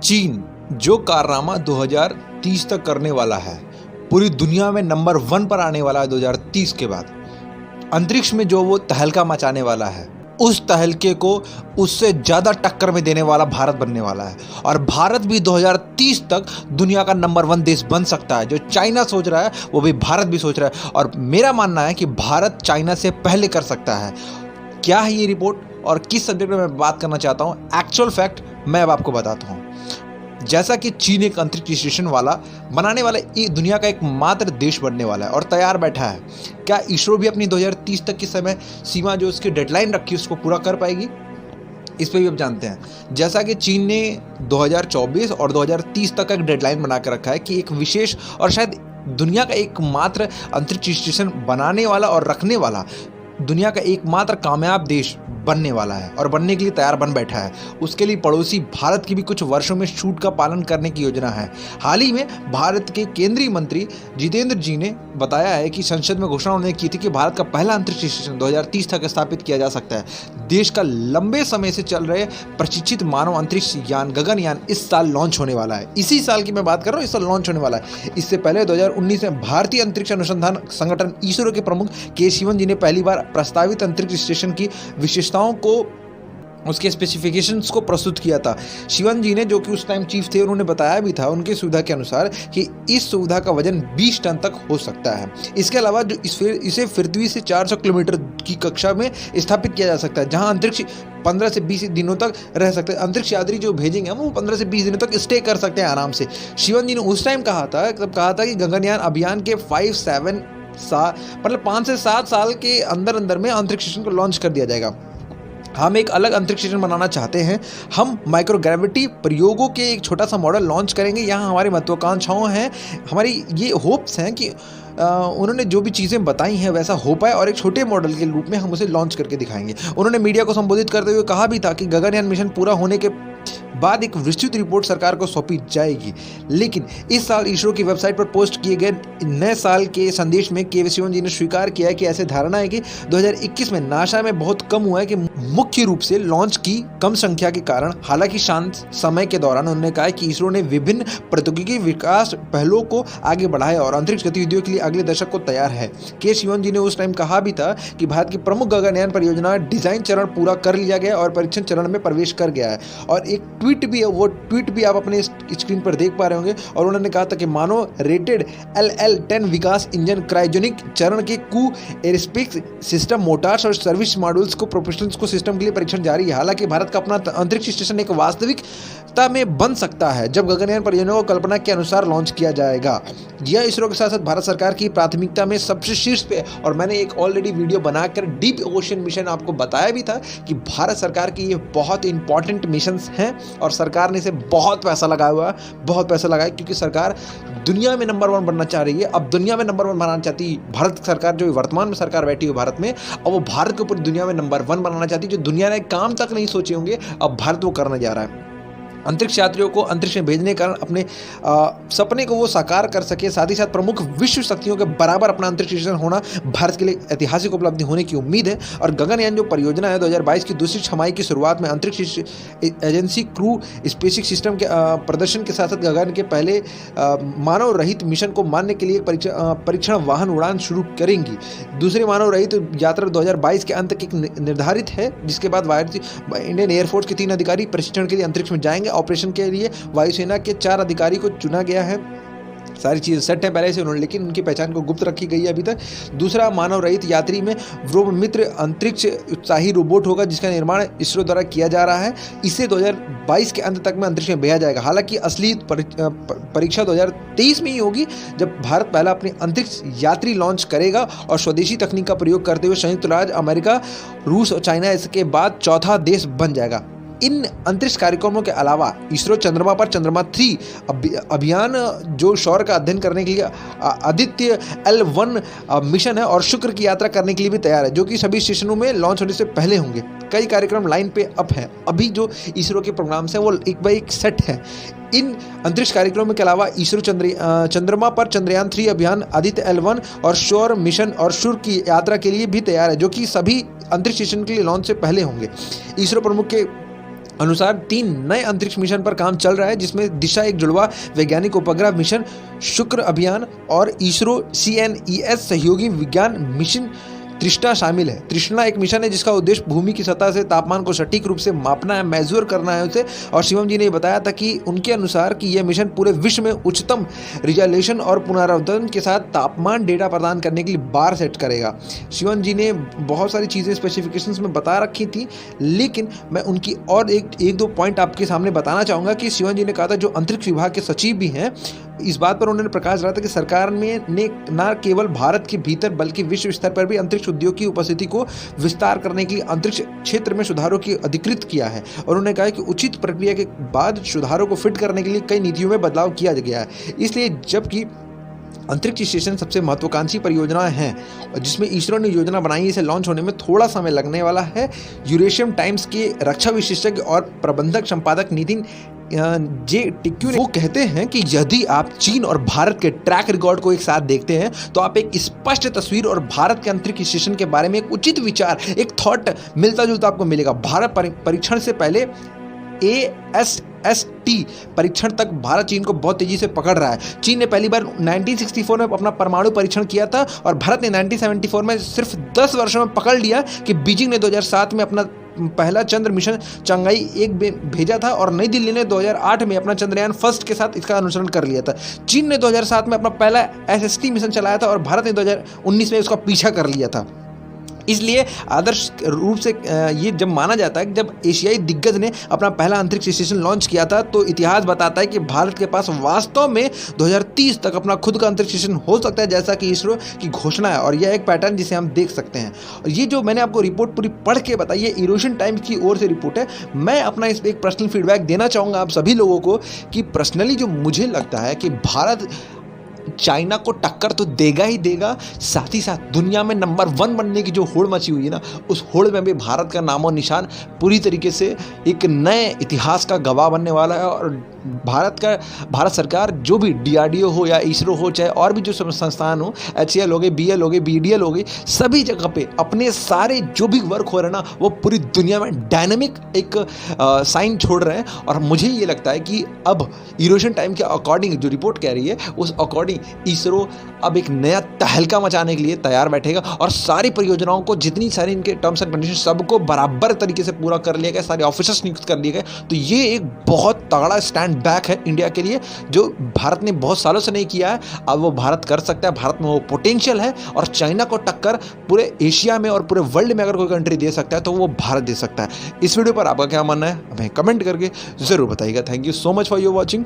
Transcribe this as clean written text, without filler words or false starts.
चीन जो कारनामा 2030 तक करने वाला है, पूरी दुनिया में नंबर 1 पर आने वाला है 2030 के बाद। अंतरिक्ष में जो वो तहलका मचाने वाला है, उस तहलके को उससे ज़्यादा टक्कर में देने वाला भारत बनने वाला है। और भारत भी 2030 तक दुनिया का नंबर 1 देश बन सकता है। जो चाइना सोच रहा है वो भी भारत भी सोच रहा है, और मेरा मानना है कि भारत चाइना से पहले कर सकता है। क्या है ये रिपोर्ट और किस सब्जेक्ट में मैं बात करना चाहता हूँ, एक्चुअल फैक्ट मैं अब आपको बताता हूँ। जैसा कि चीन एक अंतरिक्ष स्टेशन वाला बनाने वाला दुनिया का एकमात्र देश बनने वाला है और तैयार बैठा है, क्या इसरो भी अपनी 2030 तक की समय सीमा जो उसकी डेडलाइन रखी है उसको पूरा कर पाएगी? इस पे भी अब जानते हैं। जैसा कि चीन ने 2024 और 2030 तक का एक डेडलाइन बना कर रखा है कि एक विशेष और शायद दुनिया का एकमात्र अंतरिक्ष स्टेशन बनाने वाला और रखने वाला दुनिया का एकमात्र कामयाब देश बनने वाला है और बनने के लिए तैयार बन बैठा है। उसके लिए पड़ोसी भारत की भी कुछ वर्षों में छूट का पालन करने की योजना है। हाल ही में भारत के केंद्रीय मंत्री जितेंद्र जी ने बताया है कि संसद में घोषणा उन्होंने की थी कि भारत का पहला अंतरिक्ष स्टेशन 2030 तक स्थापित किया जा सकता है। देश का लंबे समय से चल रहे प्रशिक्षित मानव अंतरिक्ष यान गगनयान इस साल लॉन्च होने वाला है। इसी साल की मैं बात कर रहा हूँ, इस साल लॉन्च होने वाला है। इससे पहले 2019 में भारतीय अंतरिक्ष अनुसंधान संगठन इसरो के प्रमुख के शिवन जी ने पहली बार प्रस्तावित अंतरिक्ष स्टेशन की विशेषताओं को, उसके स्पेसिफिकेशंस को प्रस्तुत किया था। शिवन जी ने, जो कि उस टाइम चीफ थे, उन्होंने बताया भी था उनकी सुविधा के अनुसार कि इस सुविधा का वजन 20 टन तक हो सकता है। इसके अलावा जो इसे पृथ्वी से 400 किलोमीटर की कक्षा में स्थापित किया जा सकता है, जहां अंतरिक्ष 15 से 20 दिनों तक रह सकते हैं। अंतरिक्ष यात्री जो भेजेंगे वो 15 से 20 दिनों तक स्टे कर सकते हैं आराम से। शिवन जी ने उस टाइम कहा था कि गगनयान अभियान के 5 से 7 साल के अंदर में अंतरिक्ष स्टेशन को लॉन्च कर दिया जाएगा। हम एक अलग अंतरिक्ष स्टेशन बनाना चाहते हैं। हम माइक्रोग्रेविटी प्रयोगों के एक छोटा सा मॉडल लॉन्च करेंगे। यहाँ हमारी महत्वाकांक्षाओं हैं, हमारी ये होप्स हैं कि उन्होंने जो भी चीज़ें बताई हैं वैसा हो पाए, और एक छोटे मॉडल के रूप में हम उसे लॉन्च करके दिखाएंगे। उन्होंने मीडिया को संबोधित करते हुए कहा भी था कि गगनयान मिशन पूरा होने के बाद एक विस्तृत रिपोर्ट सरकार को सौंपी जाएगी। लेकिन इस साल इसरो की वेबसाइट पर पोस्ट किए गए नए साल के संदेश में के शिवन जी ने स्वीकार किया है कि ऐसे धारणा है कि 2021 में नासा में बहुत कम हुआ है, कि मुख्य रूप से लॉन्च की कम संख्या के कारण। हालांकि शांत समय के दौरान उन्होंने कहा कि इसरो ने विभिन्न प्रौद्योगिकी विकास पहलों को आगे बढ़ाया और अंतरिक्ष गतिविधियों के लिए अगले दशक को तैयार है। के शिवन जी ने उस टाइम कहा भी था कि भारत की प्रमुख गगनयान परियोजना डिजाइन चरण पूरा कर लिया गया और परीक्षण चरण में प्रवेश कर गया है। और एक ट्वीट भी है, वो ट्वीट भी आप अपने स्क्रीन पर देख पा रहे होंगे। और उन्होंने कहा था कि मानव रेटेड LL-10 विकास इंजन क्रायोजेनिक चरण के कू एयरस्पेस सिस्टम मोटर्स और सर्विस मॉड्यूल्स को प्रोफेशनल्स को सिस्टम के लिए परीक्षण जारी है। हालांकि भारत का अपना अंतरिक्ष स्टेशन एक वास्तविकता में बन सकता है जब गगनयान परियोजना को कल्पना के अनुसार लॉन्च किया जाएगा। यह इसरो के साथ साथ भारत सरकार की प्राथमिकता में सबसे शीर्ष पे। और मैंने एक ऑलरेडी वीडियो बनाकर डीप ओशन मिशन आपको बताया भी था कि भारत सरकार की ये बहुत इंपॉर्टेंट मिशन हैं और सरकार ने इसे बहुत पैसा लगाया हुआ है, बहुत पैसा लगाया, क्योंकि सरकार दुनिया में नंबर 1 बनना चाह रही है। अब दुनिया में नंबर 1 बनाना चाहती भारत सरकार, जो वर्तमान में सरकार बैठी है भारत में, और वो भारत को पूरी दुनिया में नंबर 1 बनाना चाहती है। जो दुनिया ने काम तक नहीं सोचे होंगे, अब भारत वो करने जा रहा है। अंतरिक्ष यात्रियों को अंतरिक्ष में भेजने के कारण अपने सपने को वो साकार कर सके। साथ ही साथ प्रमुख विश्व शक्तियों के बराबर अपना अंतरिक्ष स्टेशन होना भारत के लिए ऐतिहासिक उपलब्धि होने की उम्मीद है। और गगनयान जो परियोजना है 2022 की दूसरी छमाही की शुरुआत में अंतरिक्ष एजेंसी क्रू स्पेसिक सिस्टम के प्रदर्शन के साथ साथ गगन के पहले मानव रहित मिशन को मानने के लिए परीक्षण वाहन उड़ान शुरू करेंगी। दूसरी मानव रहित यात्रा 2022 के अंत तक निर्धारित है, जिसके बाद इंडियन एयरफोर्स के 3 अधिकारी प्रशिक्षण के लिए अंतरिक्ष में जाएंगे। ऑपरेशन के लिए वायुसेना के 4 अधिकारी को चुना गया है। सारी चीज़ें सेट है पहले से उन्होंने, लेकिन उनकी पहचान को गुप्त रखी गई है अभी तक। दूसरा मानव रहित यात्री में व्योममित्र अंतरिक्ष उत्साही रोबोट होगा, जिसका निर्माण इसरो द्वारा किया जा रहा है। इसे 2022 के अंत तक में अंतरिक्ष में भेजा जाएगा। हालांकि असली परीक्षा 2023 में ही होगी, जब भारत पहला अपने अंतरिक्ष यात्री लॉन्च करेगा और स्वदेशी तकनीक का प्रयोग करते हुए संयुक्त राज्य अमेरिका, रूस और चाइना इसके बाद चौथा देश बन जाएगा। इन अंतरिक्ष कार्यक्रमों के अलावा इसरो चंद्रमा पर चंद्रमा 3 अभियान, जो सौर का अध्ययन करने के लिए आदित्य L1 मिशन है, और शुक्र की यात्रा करने के लिए भी तैयार है, जो कि सभी स्टेशनों में लॉन्च होने से पहले होंगे। कई कार्यक्रम लाइन पे अप हैं। अभी जो इसरो के प्रोग्राम्स हैं वो एक बाय एक सेट है। इन अंतरिक्ष कार्यक्रमों के अलावा इसरो चंद्रमा पर चंद्रयान 3 अभियान, आदित्य L1 और सौर मिशन और शुक्र की यात्रा के लिए भी तैयार है, जो कि सभी अंतरिक्ष स्टेशन के लिए लॉन्च से पहले होंगे। इसरो प्रमुख के अनुसार 3 नए अंतरिक्ष मिशन पर काम चल रहा है, जिसमें दिशा एक जुड़वा वैज्ञानिक उपग्रह मिशन, शुक्र अभियान और इसरो CNES सहयोगी विज्ञान मिशन तृष्णा शामिल है। तृष्णा एक मिशन है जिसका उद्देश्य भूमि की सतह से तापमान को सटीक रूप से मापना है, मेजर करना है उसे। और शिवम जी ने बताया था कि उनके अनुसार कि यह मिशन पूरे विश्व में उच्चतम रिजोल्यूशन और पुनरावर्तन के साथ तापमान डेटा प्रदान करने के लिए बार सेट करेगा। शिवम जी ने बहुत सारी चीज़ें स्पेसिफिकेशंस में बता रखी थी, लेकिन मैं उनकी और एक दो पॉइंट आपके सामने बताना चाहूँगा कि शिवम जी ने कहा था, जो अंतरिक्ष विभाग के सचिव भी हैं, इस बात पर उन्होंने प्रकाश डाला था कि सरकार ने न केवल भारत के भीतर बल्कि विश्व स्तर पर भी अंतरिक्ष उद्योग की उपस्थिति को विस्तार करने के लिए अंतरिक्ष क्षेत्र में सुधारों की अधिकृत किया है। और उन्होंने कहा कि उचित प्रक्रिया के बाद सुधारों को फिट करने के लिए कई नीतियों में बदलाव किया गया है। इसलिए जबकि अंतरिक्ष स्टेशन सबसे महत्वाकांक्षी परियोजना है जिसमें इसरो ने योजना बनाई, इसे लॉन्च होने में थोड़ा समय लगने वाला है। यूरेशियम टाइम्स के रक्षा विशेषज्ञ और प्रबंधक संपादक नितिन जे टिक्यू वो कहते हैं कि यदि आप चीन और भारत के ट्रैक रिकॉर्ड को एक साथ देखते हैं तो आप एक स्पष्ट तस्वीर और भारत के अंतरिक्ष स्टेशन के बारे में एक उचित विचार, एक थॉट मिलता जुलता आपको मिलेगा। भारत परीक्षण से पहले ASST परीक्षण तक भारत चीन को बहुत तेजी से पकड़ रहा है। चीन ने पहली बार 1964 में अपना परमाणु परीक्षण किया था और भारत ने 1974 में सिर्फ 10 वर्षों में पकड़ लिया कि बीजिंग ने 2007 में अपना पहला चंद्र मिशन चंगाई 1 भेजा था और नई दिल्ली ने 2008 में अपना चंद्रयान फर्स्ट के साथ इसका अनुसरण कर लिया था। चीन ने 2007 में अपना पहला SST मिशन चलाया था और भारत ने 2019 में उसका पीछा कर लिया था। इसलिए आदर्श रूप से ये जब माना जाता है कि जब एशियाई दिग्गज ने अपना पहला अंतरिक्ष स्टेशन लॉन्च किया था तो इतिहास बताता है कि भारत के पास वास्तव में 2030 तक अपना खुद का अंतरिक्ष स्टेशन हो सकता है, जैसा कि इसरो की घोषणा है। और यह एक पैटर्न जिसे हम देख सकते हैं। और ये जो मैंने आपको रिपोर्ट पूरी पढ़ के बताई, ये यूरेशियन टाइम्स की ओर से रिपोर्ट है। मैं अपना इस पर एक पर्सनल फीडबैक देना चाहूँगा आप सभी लोगों को कि पर्सनली जो मुझे लगता है कि भारत चाइना को टक्कर तो देगा ही देगा, साथ ही साथ दुनिया में नंबर 1 बनने की जो होड़ मची हुई है ना, उस होड़ में भी भारत का नामो निशान पूरी तरीके से एक नए इतिहास का गवाह बनने वाला है। और भारत सरकार जो भी DRDO हो या इसरो हो, चाहे और भी जो संस्थान हो, HAL हो गए, BL हो गए, BDL हो गई, सभी जगह पे अपने सारे जो भी वर्क हो रहे हैं ना, वो पूरी दुनिया में डायनामिक एक साइन छोड़ रहे हैं। और मुझे ये लगता है कि अब यूरेशियन टाइम के अकॉर्डिंग जो रिपोर्ट कह रही है, उस अकॉर्डिंग इसरो अब एक नया तहलका मचाने के लिए तैयार बैठेगा और सारी परियोजनाओं को, जितनी सारी इनके टर्म्स एंड कंडीशन, सबको बराबर तरीके से पूरा कर लिया गया, सारे ऑफिसर्स नियुक्त कर लिए गए। तो ये एक बहुत तगड़ा स्टैंड बैक है इंडिया के लिए, जो भारत ने बहुत सालों से नहीं किया है। अब वो भारत कर सकता है, भारत में वो पोटेंशियल है। और चाइना को टक्कर पूरे एशिया में और पूरे वर्ल्ड में अगर कोई कंट्री दे सकता है तो वो भारत दे सकता है। इस वीडियो पर आपका क्या मानना है हमें कमेंट करके जरूर बताइएगा। Thank you so much for your watching.